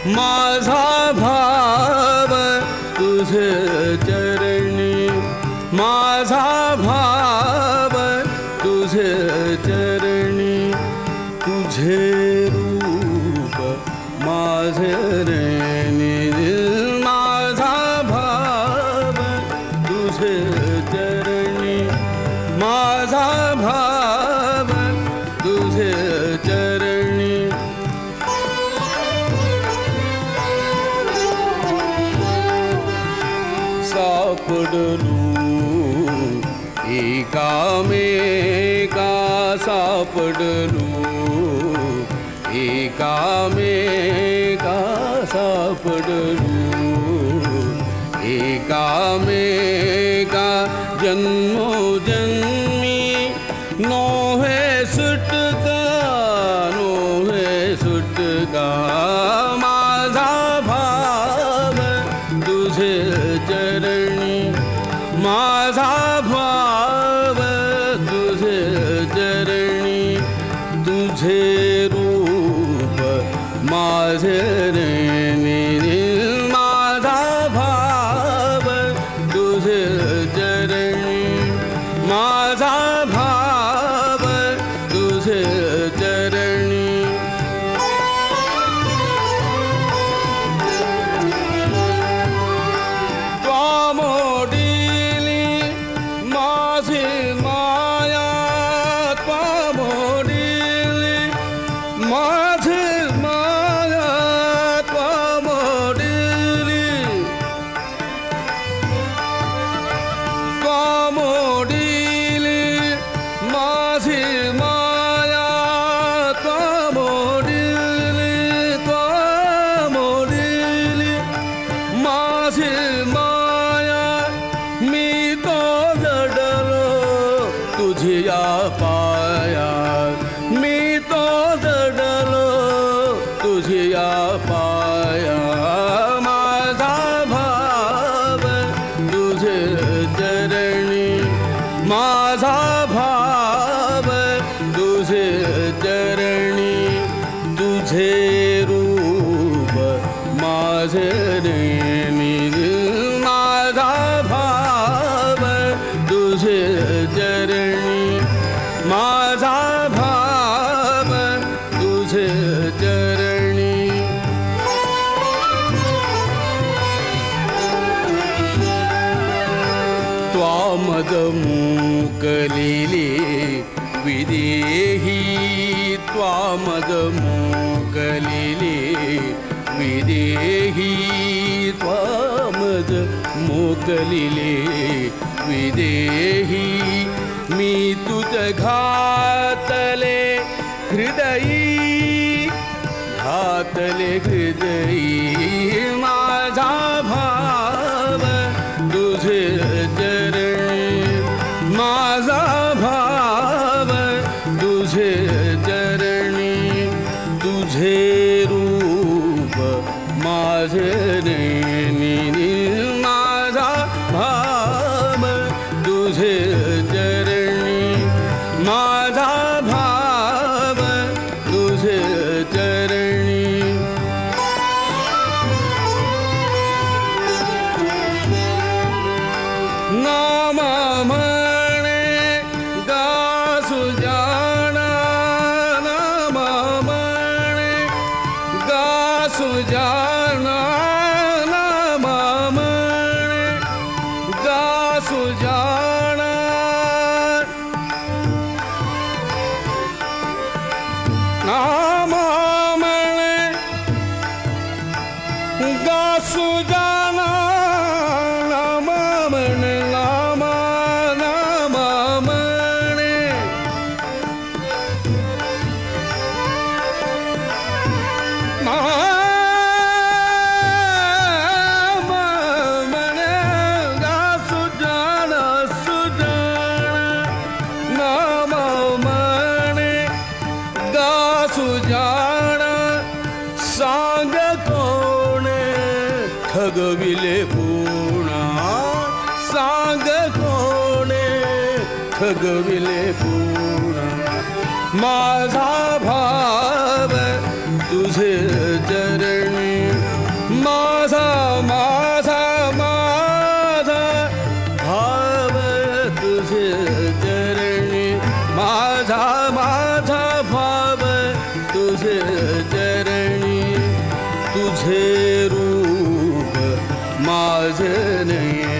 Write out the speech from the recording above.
माझा भाव तुझे चरणी, माझा भाव तुझे चरणी, तुझे रूप माझे रेणी, माझा भाव तुझे चरणी, माझा भाव तुझे चरणी। सापडलो एकामेका, सापडलो एकामेका, सापडलो एकामेका, जन्मोजन्मी नोहे सुटका, नोहे सुटका, माझा भाव तुझे चरणी, माझा भाव तुझे चरणी, तुझे रूप माझे रेणी, माझा भाव तुझे चरणी, माझा भाव तुझे चरणी। त्वामोडिली माझी माया, त्वामोडिली माझी माया, त्वामोडिली, त्वामोडिली माझी माया, त्वामोडिली, त्वामोडिली माझी माया, मी तो जडलो तुझ्या पाया, मी तो जडलो तुझ्या पाया, माझा भाव तुझे चरणी, माझा भाव तुझे चरणी, तुझे रूप माझे रेणी, माझा भाव तुझे चरणी, माझा भाव तुझे चरणी। त्वामद मोकलिले विदेही, त्वामद मोकलिले विदेही, त्वामद मोकलिले विदेही, मी तुझ घातले हृदयी, घातले हृदयी, माझा भाव तुझे चरणी, माझा भाव तुझे चरणी, तुझे रूप माझे रेणी, माझा भाव तुझे चरणी, माझा भाव तुझे चरणी। नाम म्हणे गासु जाणा, नाम म्हणे गासु जाणा, नाम म्हणे गासु जाणा, नाम म्हणे गासु जाणा, नाम म्हणे, नाम नाम म्हणे, नाम म्हणे गासु जाणा, सुजाणा, नाम म्हणे गासु जाणा, सांग कोणे ठगविले पुणा, सांग कोणे ठगविले पुणा, माझा भाव तुझे चरणी, तुझे रूप माझे नयन